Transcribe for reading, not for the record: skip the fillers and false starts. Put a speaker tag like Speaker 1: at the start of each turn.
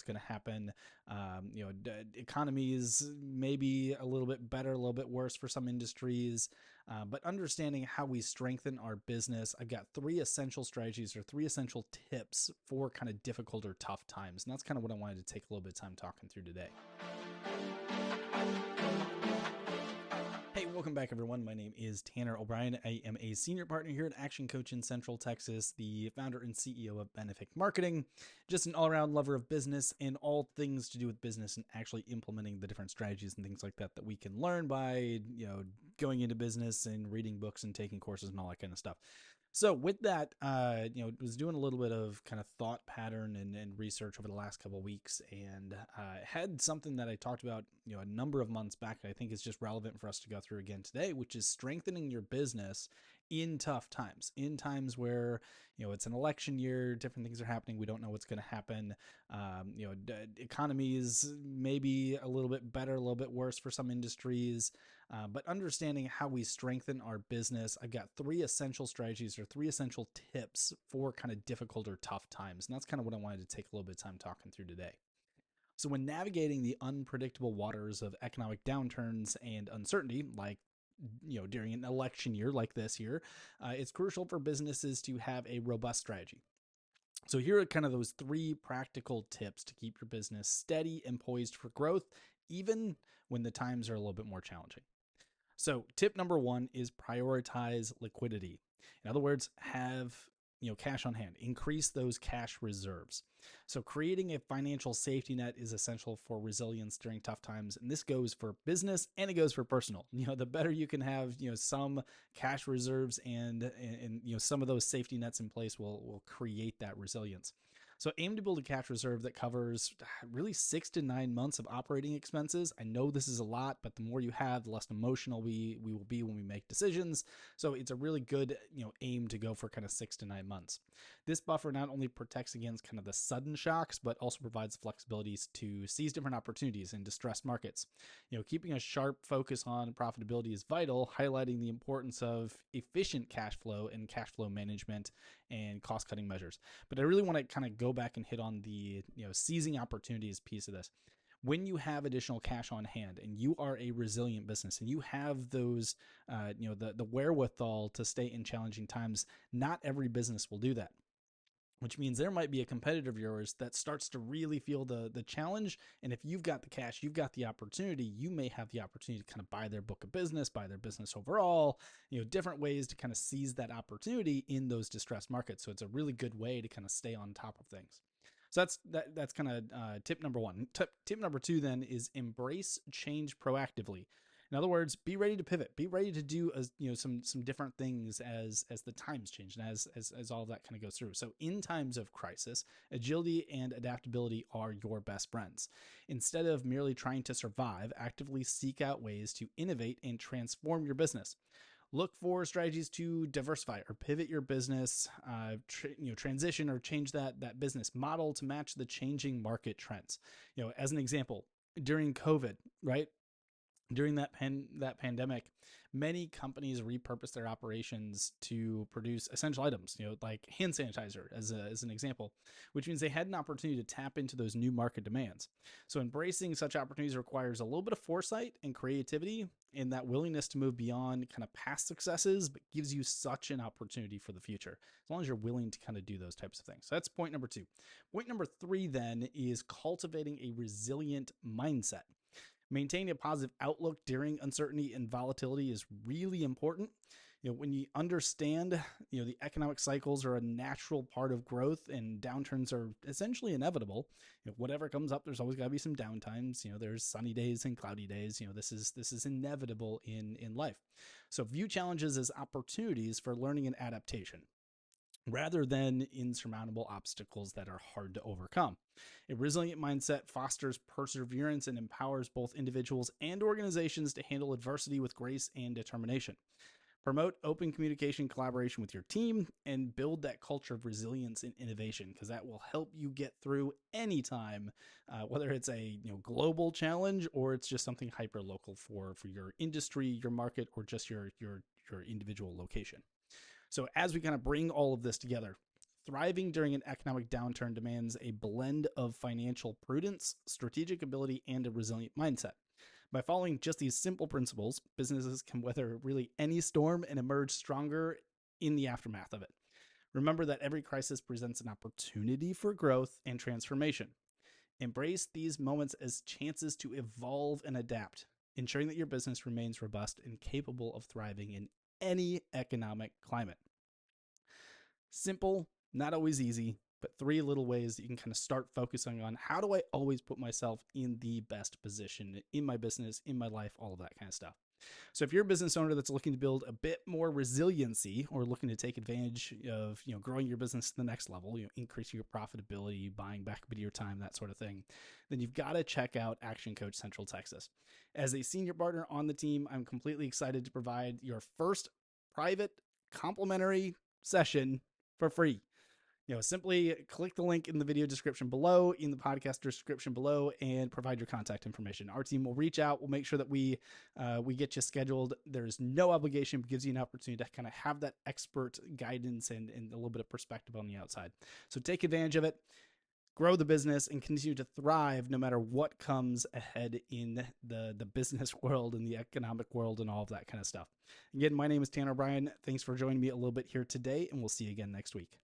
Speaker 1: going to happen. Economies maybe a little bit better, a little bit worse for some industries, but understanding how we strengthen our business. I've got 3 essential strategies or 3 essential tips for kind of difficult or tough times. And that's kind of what I wanted to take a little bit of time talking through today. Hey, welcome back, everyone. My name is Tanner O'Brien. I am a senior partner here at Action Coach in Central Texas, the founder and CEO of Benefit Marketing, just an all-around lover of business and all things to do with business and actually implementing the different strategies and things like that we can learn by, going into business and reading books and taking courses and all that kind of stuff. So with that, was doing a little bit of kind of thought pattern and research over the last couple of weeks, and had something that I talked about, a number of months back that I think is just relevant for us to go through again today, which is strengthening your business in tough times, in times where, it's an election year, different things are happening. We don't know what's going to happen. Economies maybe a little bit better, a little bit worse for some industries. But understanding how we strengthen our business, I've got 3 essential strategies or 3 essential tips for kind of difficult or tough times. And that's kind of what I wanted to take a little bit of time talking through today. So when navigating the unpredictable waters of economic downturns and uncertainty, like during an election year like this year, it's crucial for businesses to have a robust strategy. So here are kind of those 3 practical tips to keep your business steady and poised for growth, even when the times are a little bit more challenging. So tip number 1 is prioritize liquidity. In other words, have cash on hand, increase those cash reserves. So creating a financial safety net is essential for resilience during tough times. And this goes for business and it goes for personal. The better you can have, some cash reserves and some of those safety nets in place will create that resilience. So aim to build a cash reserve that covers really 6 to 9 months of operating expenses. I know this is a lot, but the more you have, the less emotional we will be when we make decisions. So it's a really good, aim to go for kind of 6 to 9 months. This buffer not only protects against kind of the sudden shocks, but also provides flexibilities to seize different opportunities in distressed markets. Keeping a sharp focus on profitability is vital, highlighting the importance of efficient cash flow and cash flow management and cost-cutting measures. But I really want to kind of go back and hit on the seizing opportunities piece of this. When you have additional cash on hand and you are a resilient business and you have those the wherewithal to stay in challenging times, not every business will do that, which means there might be a competitor of yours that starts to really feel the challenge. And if you've got the cash, you've got the opportunity, you may have the opportunity to kind of buy their book of business, buy their business overall, different ways to kind of seize that opportunity in those distressed markets. So it's a really good way to kind of stay on top of things. So that's kind of tip number 1. Tip number 2 then is embrace change proactively. In other words, be ready to pivot. Be ready to do some different things as the times change and as all of that kind of goes through. So in times of crisis, agility and adaptability are your best friends. Instead of merely trying to survive, actively seek out ways to innovate and transform your business. Look for strategies to diversify or pivot your business, transition or change that business model to match the changing market trends. As an example, during COVID, right? During that pandemic, many companies repurposed their operations to produce essential items, like hand sanitizer as an example, which means they had an opportunity to tap into those new market demands. So embracing such opportunities requires a little bit of foresight and creativity and that willingness to move beyond kind of past successes, but gives you such an opportunity for the future, as long as you're willing to kind of do those types of things. So that's point number 2. Point number 3 then is cultivating a resilient mindset. Maintaining a positive outlook during uncertainty and volatility is really important. When you understand, the economic cycles are a natural part of growth and downturns are essentially inevitable. Whatever comes up, there's always got to be some downtimes. There's sunny days and cloudy days. This is inevitable in life. So view challenges as opportunities for learning and adaptation, rather than insurmountable obstacles that are hard to overcome. A resilient mindset fosters perseverance and empowers both individuals and organizations to handle adversity with grace and determination. Promote open communication, collaboration with your team, and build that culture of resilience and innovation, because that will help you get through any time, whether it's a global challenge or it's just something hyper local for your industry, your market, or just your individual location. So as we kind of bring all of this together, Thriving during an economic downturn demands a blend of financial prudence, strategic ability, and a resilient mindset. By following just these simple principles, businesses can weather really any storm and emerge stronger in the aftermath of it. Remember that every crisis presents an opportunity for growth and transformation. Embrace these moments as chances to evolve and adapt, ensuring that your business remains robust and capable of thriving in any economic climate. Simple, not always easy, but 3 little ways that you can kind of start focusing on how do I always put myself in the best position in my business, in my life, all of that kind of stuff. So if you're a business owner that's looking to build a bit more resiliency or looking to take advantage of, growing your business to the next level, increasing your profitability, buying back a bit of your time, that sort of thing, then you've got to check out Action Coach Central Texas. As a senior partner on the team, I'm completely excited to provide your first private complimentary session for free. Simply click the link in the video description below, in the podcast description below, and provide your contact information. Our team will reach out. We'll make sure that we get you scheduled. There's no obligation, but gives you an opportunity to kind of have that expert guidance and a little bit of perspective on the outside. So take advantage of it, grow the business, and continue to thrive no matter what comes ahead in the business world and the economic world and all of that kind of stuff. Again, my name is Tanner Bryan. Thanks for joining me a little bit here today, and we'll see you again next week.